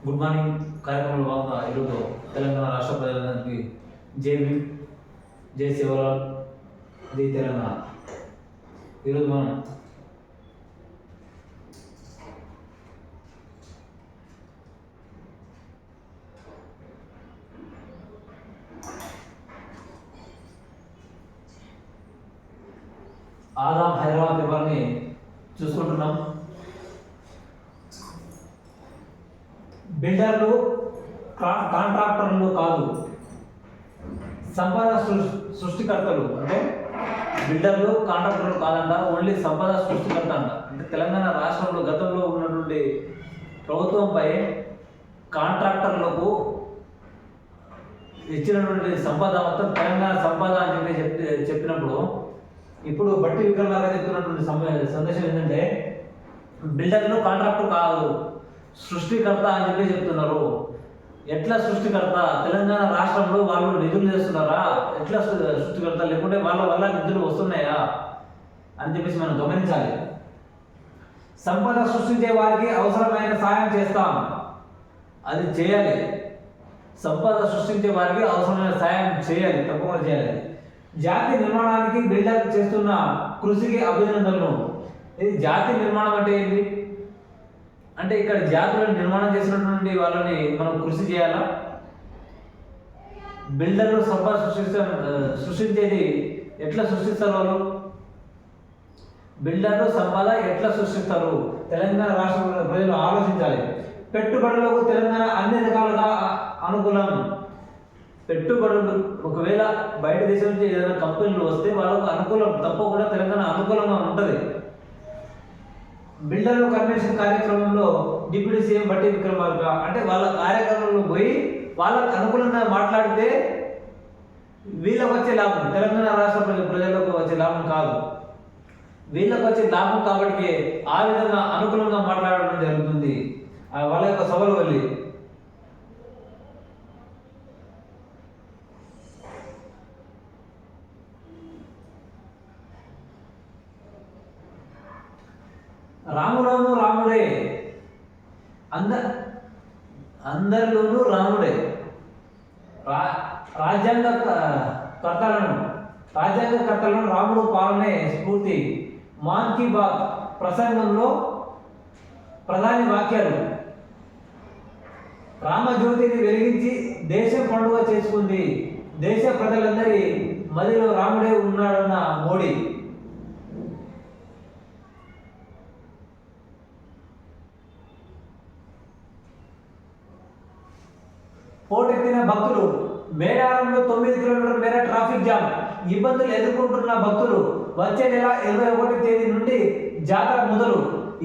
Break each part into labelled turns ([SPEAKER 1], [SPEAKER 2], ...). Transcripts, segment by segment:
[SPEAKER 1] Good morning కార్యక్రమంలో భాగంగా ఈరోజు తెలంగాణ రాష్ట్ర ప్రజలందరికీ జై భీమ్, జై శివలాల్, జై తెలంగాణ. ఈరోజు మనం ఆదాం హైదరాబాద్ పేపర్ని చూసుకుంటున్నాం. బిల్డర్లు కాంట్రాక్టర్లు కాదు, సంపద సృష్టికర్తలు. అంటే బిల్డర్లు కాంట్రాక్టర్లు కాదంట, ఓన్లీ సంపద సృష్టికర్త అంట. అంటే తెలంగాణ రాష్ట్రంలో గతంలో ఉన్నటువంటి ప్రభుత్వంపై కాంట్రాక్టర్లకు ఇచ్చినటువంటి సంపద మొత్తం తెలంగాణ సంపద అని చెప్పినప్పుడు ఇప్పుడు బట్టి విక్రమార్క చెప్తున్నటువంటి సందేశం ఏంటంటే బిల్డర్లు కాంట్రాక్టర్ కాదు, సృష్టికర్త అని చెప్తున్నారు. ఎట్లా సృష్టికర్త? తెలంగాణ రాష్ట్రంలో వాళ్ళు నిధులు చేస్తున్నారా? ఎట్లా సృష్టికర్త? లేకుంటే వాళ్ళ వల్ల నిధులు వస్తున్నాయా అని చెప్పేసి మనం గమనించాలి. సంపద సృష్టించే వారికి అవసరమైన సాయం చేస్తాం, అది చేయాలి. సంపద సృష్టించే వారికి అవసరమైన సాయం చేయాలి, తప్పకుండా చేయాలి. జాతి నిర్మాణానికి బిల్డర్ చేస్తున్న కృషికి అభినందనలు. ఇది జాతి నిర్మాణం అంటే ఏంటి? అంటే ఇక్కడ జాతులను నిర్మాణం చేసినటువంటి వాళ్ళని మనం కృషి చేయాలా? బిల్డర్లు సంపద సృష్టించేది ఎట్లా సృష్టిస్తారు? వాళ్ళు బిల్డర్లు సంపద ఎట్లా సృష్టిస్తారు? తెలంగాణ రాష్ట్ర ప్రజలు ఆలోచించాలి. పెట్టుబడులకు తెలంగాణ అన్ని రకాలుగా అనుకూలం. పెట్టుబడులు ఒకవేళ బయట దేశం నుంచి ఏదైనా కంపెనీలు వస్తే వాళ్ళకు అనుకూలం, తప్పకుండా తెలంగాణ అనుకూలంగా ఉంటుంది. బిల్డర్లు కన్వెన్షన్ కార్యక్రమంలో డిప్యూటీ సీఎం బట్టి విక్రమార్క అంటే వాళ్ళ కార్యక్రమంలో పోయి వాళ్ళకు అనుకూలంగా మాట్లాడితే వీళ్ళకు వచ్చే లాభం, తెలంగాణ రాష్ట్ర ప్రజలకు వచ్చే లాభం కాదు, వీళ్ళకు వచ్చే లాభం. కాబట్టి ఆ విధంగా అనుకూలంగా మాట్లాడడం జరుగుతుంది వాళ్ళ యొక్క సభలు వెళ్ళి. రాముడను రాముడే, అందరిలోనూ రాముడే. రాజ్యాంగకర్తలను రాముడు పాలనే స్ఫూర్తి. మాన్ కీ బాత్ ప్రసంగంలో ప్రధాని వాక్యాలు. రామజ్యోతిని వెలిగించి దేశం పండుగ చేసుకుంది, దేశ ప్రజలందరి మదిలో రాముడే ఉన్నాడన్న మోడీ. పోటెత్తిన భక్తులు. మేడారంలో 9 కిలోమీటర్ల మేర ట్రాఫిక్ జామ్, ఇబ్బందులు ఎదుర్కొంటున్న భక్తులు. వచ్చే నెల 21వ తేదీ నుండి జాతర మొదలు.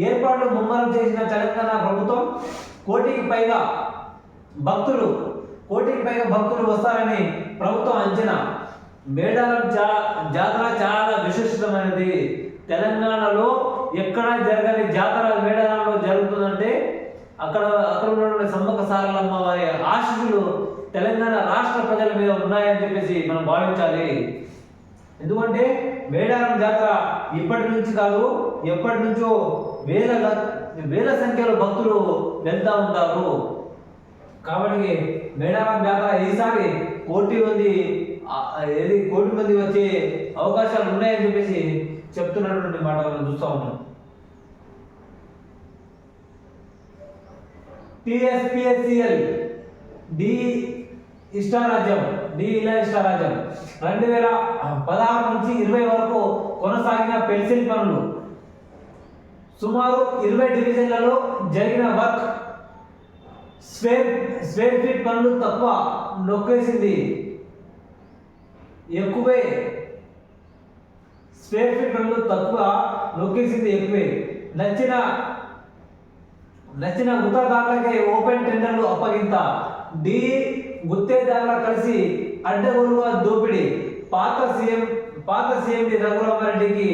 [SPEAKER 1] ఏర్పాట్లు ముమ్మరం చేసిన తెలంగాణ ప్రభుత్వం. కోటికి పైగా భక్తులు వస్తారని ప్రభుత్వం అంచనా. మేడారం జాతర చాలా విశిష్టమైనది. తెలంగాణలో ఎక్కడ జరగని జాతర మేడారంలో జరుగుతుందంటే అక్కడ ఉన్నటువంటి సమ్మక్క సారలమ్మ వారి ఆశీస్సులు తెలంగాణ రాష్ట్ర ప్రజల మీద ఉన్నాయని చెప్పేసి మనం భావించాలి. ఎందుకంటే మేడారం జాతర ఇప్పటి నుంచి కాదు, ఎప్పటి నుంచో వేల సంఖ్యలో భక్తులు వెళ్తూ ఉంటారు. కాబట్టి మేడారం జాతర ఈసారి కోటి మంది వచ్చే అవకాశాలు ఉన్నాయని చెప్పేసి చెప్తున్నటువంటి మాట మనం చూస్తూ ఉన్నాం. టిఎస్పిఎస్సిఎల్ డి ఇష్టారాజ్యం 2016 నుంచి 20 వరకు కొనసాగిన పెన్సిల్ పనులు. సుమారు 20 డివిజన్లలో జరిగిన వర్క్. స్క్వేర్ ఫీట్ పనులు తక్కువ, నొక్కేసింది ఎక్కువే. స్క్వేర్ ఫీట్ పనులు తక్కువ, నొక్కేసింది ఎక్కువే. నచ్చిన గుత్తదారులకే ఓపెన్ టెండర్లు అప్పగింత. గుత్తేదారుల కలిసి అడ్డగోలుగా దోపిడీ. పాత సీఎం రఘురామారెడ్డికి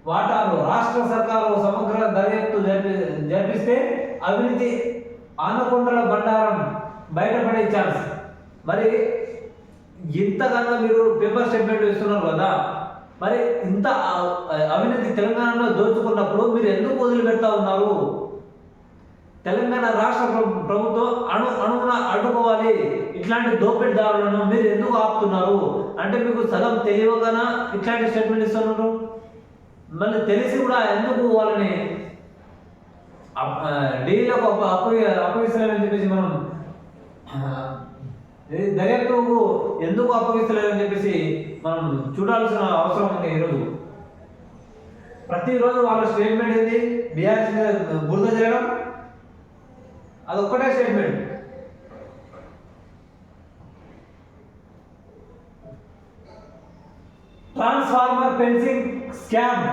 [SPEAKER 1] వాటాలు. రాష్ట్ర సర్కారు సమగ్ర దర్యాప్తు జరిపిస్తే అవినీతి ఆనకొండల బండారం బయటపడే ఛాన్స్. మరి ఇంతకన్నా మీరు పేపర్ స్టేట్మెంట్ ఇస్తున్నారు కదా, మరి ఇంత అవినీతి తెలంగాణలో దోచుకున్నప్పుడు మీరు ఎందుకు వదిలిపెడతా ఉన్నారు? తెలంగాణ రాష్ట్ర ప్రభుత్వం అణువున అడ్డుకోవాలి, ఇట్లాంటి దోపిడీదారులను మీరు ఎందుకు ఆపుతున్నారు అంటే మీకు సగం తెలియకనా ఇట్లాంటి స్టేట్మెంట్ ఇస్తున్నారు? మళ్ళీ తెలిసి కూడా ఎందుకు వాళ్ళని ఢిల్లీలకు అప్పగిస్తలేదని చెప్పేసి మనం దర్యాప్తుకు ఎందుకు అప్పగిస్తలేదని చెప్పేసి మనం చూడాల్సిన అవసరం ఉంది. ఈరోజు ప్రతిరోజు వాళ్ళ స్టేట్మెంట్ ఏంది? బీఆర్ఎస్ మీద బురద చేయడం, అదొక్కటే స్టేట్మెంట్. ట్రాన్స్ఫార్మర్ ఫెన్సింగ్ స్కామ్,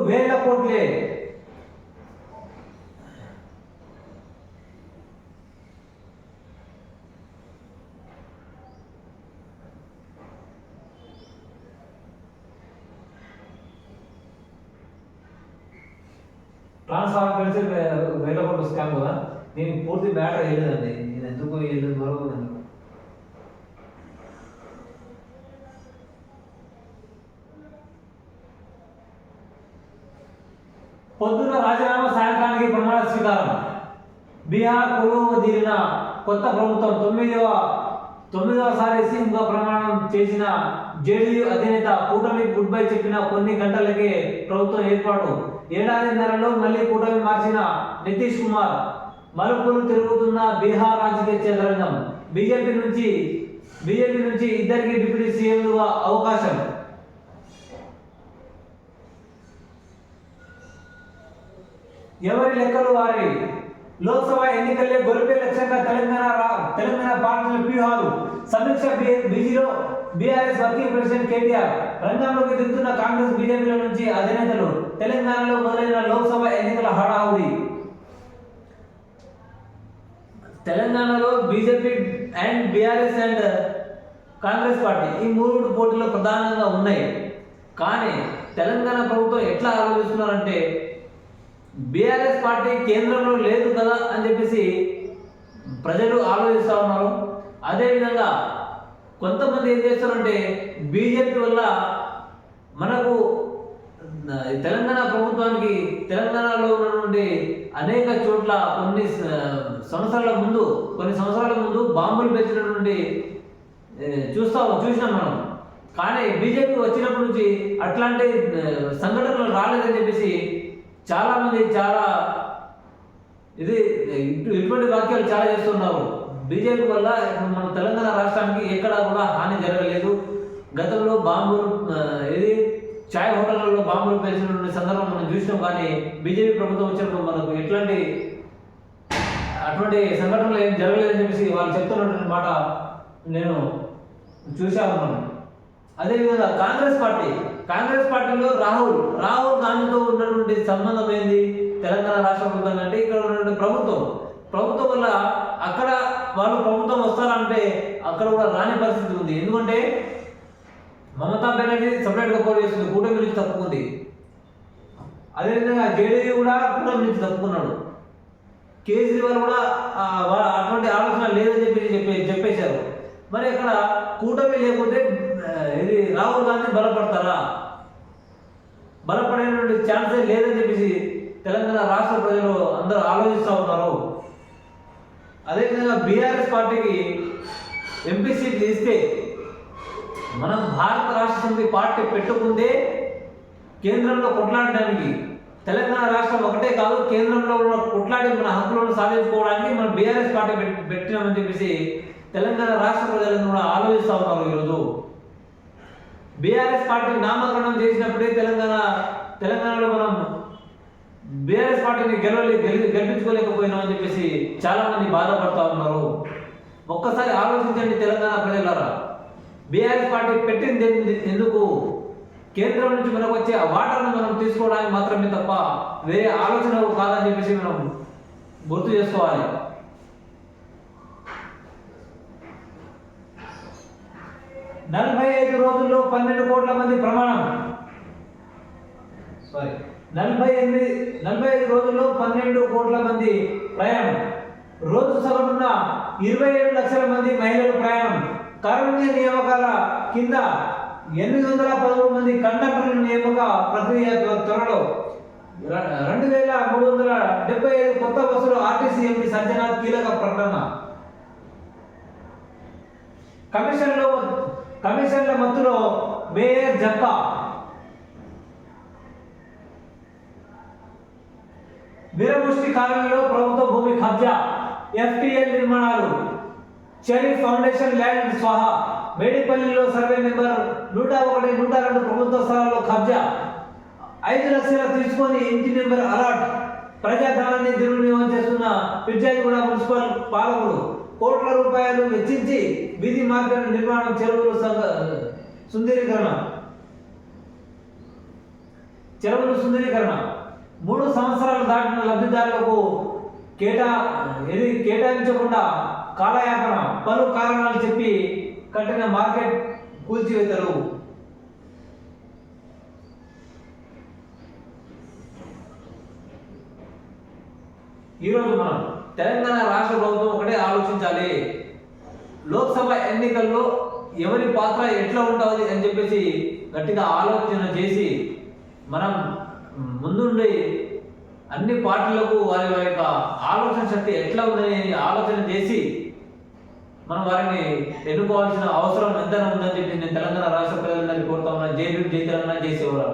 [SPEAKER 1] వేల కోట్లే. ట్రాన్స్ఫార్మర్ ఫెన్సింగ్ వేల కోట్ల స్కామ్ కదా. నేను పూర్తి మ్యాటర్ వేయలేదండి, నేను ఎందుకు వేయలేదు మరొక పొద్దున్న రాజీనామా, సాయంత్రానికి ప్రమాణ స్వీకారం. బీహార్ కొలువు తీరిన కొత్త ప్రభుత్వం తొమ్మిదవసారి సీఎంగా ప్రమాణం చేసిన జేడీయూ అధినేత కూటమి గుడ్ బై చెప్పిన కొన్ని గంటలకే ప్రభుత్వం ఏర్పాటు. ఏడాదిన్నరలో మళ్ళీ కూటమి మార్చిన నితీష్ కుమార్ మలుపులు తిరుగుతున్న బీహార్ రాజకీయ చదరంగం. బీజేపీ నుంచి ఇద్దరికి డిప్యూటీ సీఎంలుగా అవకాశం. ఎవరి లెక్కలు వారి. లోక్సభ ఎన్నికల్లో గొలిపే లక్ష్యంగా తెలంగాణ పార్టీల వ్యూహాలు. సమీక్ష బీజీలో బీఆర్ఎస్ వర్కింగ్ ప్రెసిడెంట్ కేటీఆర్. రంగంలోకి దిగుతున్న కాంగ్రెస్ బీజేపీల నుంచి అధినేతలు. తెలంగాణలో మొదలైన లోక్సభ ఎన్నికల హడావుడి. తెలంగాణలో BJP and BRS and Congress party ఈ మూడు పోటీలు ప్రధానంగా ఉన్నాయి. కానీ తెలంగాణ ప్రభుత్వం ఎట్లా ఆలోచిస్తున్నారంటే బీఆర్ఎస్ పార్టీ కేంద్రంలో లేదు కదా అని చెప్పేసి ప్రజలు ఆలోచిస్తూ ఉన్నారు. అదేవిధంగా కొంతమంది ఏం చేస్తారంటే బీజేపీ వల్ల మనకు తెలంగాణ ప్రభుత్వానికి తెలంగాణలో ఉన్నటువంటి అనేక చోట్ల కొన్ని సంవత్సరాల ముందు బాంబులు పెంచినటువంటి చూసినాం మనం. కానీ బీజేపీ వచ్చినప్పటి నుంచి అట్లాంటి సంఘటనలు రాలేదని చెప్పేసి చాలామంది ఇటువంటి వ్యాఖ్యలు చాలా చేస్తున్నారు. బీజేపీ వల్ల మన తెలంగాణ రాష్ట్రానికి ఎక్కడా కూడా హాని జరగలేదు. గతంలో బాంబులు చాయ్ హోటళ్లలో బాంబులు పేల్చినటువంటి సందర్భం మనం చూసినాం. కానీ బీజేపీ ప్రభుత్వం వచ్చినప్పుడు మనకు అటువంటి సంఘటనలు ఏం జరగలేదని చెప్పేసి వాళ్ళు చెప్తున్నటువంటి మాట నేను చూశాను. అదేవిధంగా కాంగ్రెస్ పార్టీలో రాహుల్ గాంధీతో ఉన్నటువంటి సంబంధం ఏంది? తెలంగాణ రాష్ట్ర ప్రభుత్వం అంటే ఇక్కడ ఉన్నటువంటి ప్రభుత్వం వల్ల అక్కడ వాళ్ళు ప్రభుత్వం వస్తారంటే అక్కడ కూడా రాని పరిస్థితి ఉంది. ఎందుకంటే మమతా బెనర్జీ సపరేట్గా పోటీ చేస్తుంది, కూటమి నుంచి తప్పుకుంది. అదేవిధంగా జేడీయూ కూడా కూటమి నుంచి తప్పుకున్నాడు. కేజ్రీవాల్ కూడా అటువంటి ఆలోచన లేదని చెప్పేశారు. మరి అక్కడ కూటమి లేకపోతే ఇది రాహుల్ గాంధీ బలపడేటువంటి ఛాన్సే లేదని చెప్పేసి తెలంగాణ రాష్ట్ర ప్రజలు అందరూ ఆలోచిస్తూ ఉన్నారు. అదేవిధంగా బీఆర్ఎస్ పార్టీకి ఎంపీ సీట్లు ఇస్తే మనం భారత రాష్ట్ర సమితి పార్టీ పెట్టుకుందే కేంద్రంలో కొట్లాడడానికి. తెలంగాణ రాష్ట్రం ఒకటే కాదు, కేంద్రంలో కొట్లాడి మన హక్కులను సాధించుకోవడానికి మనం బీఆర్ఎస్ పార్టీ పెట్టినామని చెప్పేసి తెలంగాణ రాష్ట్ర ప్రజలను కూడా ఆలోచిస్తూ ఉన్నారు. ఈరోజు బీఆర్ఎస్ పార్టీ నామకరణం చేసినప్పుడే తెలంగాణలో మనం బీఆర్ఎస్ పార్టీని గెలిపించుకోలేకపోయినామని చెప్పేసి చాలా మంది బాధపడతా ఉన్నారు. ఒక్కసారి ఆలోచించండి తెలంగాణ ప్రజలారా, బీఆర్ఎస్ పార్టీ పెట్టింది ఎందుకు? కేంద్రం నుంచి మనకు వచ్చే ఆ వాటర్ను మనం తీసుకోవడానికి మాత్రమే తప్ప వేరే ఆలోచన కాదని చెప్పేసి మనం గుర్తు చేసుకోవాలి. నలభై 45 రోజుల్లో 12 కోట్ల మంది ప్రమాణం. 45 రోజుల్లో 12 కోట్ల మంది ప్రయాణం. రోజు సగటున 27 లక్షల మంది మహిళలు ప్రయాణం. కారుణ్య నియామకాల కింద 813 మంది కండక్టర్ల నియామక ప్రక్రియ త్వరలో. 2375 కొత్త బస్సులు ఆర్టీసీ ఎంపీ సజ్జనాథ్ కీలక ప్రకటన. కమిషన్ల మధ్యలో మేయర్ జక్కా. వీరముష్టి కాలనీలో ప్రభుత్వ భూమి కబ్జా, ఎఫ్టీఎల్ నిర్మాణాలు, చెరీ ఫౌండేషన్ ల్యాండ్ స్వాహా. మేడిపల్లిలో సర్వే నెంబర్ 101, 102 ప్రభుత్వ స్థలాల్లో కబ్జా. 5 లక్షలు తీసుకొని ఇంటి నెంబర్ అలాట్. ప్రజాధనాన్ని దుర్వినియోగం చేస్తున్న పిర్జాదిగూడ మున్సిపల్ పాలకులు. కోట్ల రూపాయలు వెచ్చించి వీధి మార్కెట్ నిర్మాణం, చెరువులు సుందరీకరణ. 3 సంవత్సరాలు దాటిన లబ్ధిదారులకు కేటాయించకుండా కాలయాపన. పలు కారణాలు చెప్పి కట్టిన మార్కెట్ కూల్చివేతలు. ఈరోజు మనం తెలంగాణ రాష్ట్ర ప్రభుత్వం ఒకటే ఆలోచించాలి. లోక్సభ ఎన్నికల్లో ఎవరి పాత్ర ఎట్లా ఉంటుంది అని చెప్పేసి గట్టిగా ఆలోచన చేసి మనం ముందుండి అన్ని పార్టీలకు వారి యొక్క ఆలోచన శక్తి ఎట్లా ఉందని ఆలోచన చేసి మనం వారిని ఎన్నుకోవాల్సిన అవసరం ఎంతైనా ఉందని చెప్పి నేను తెలంగాణ రాష్ట్ర ప్రజలందరినీ కోరుతా ఉన్నాను. జై భీమ్, జై తెలంగాణ, జై శివరాం.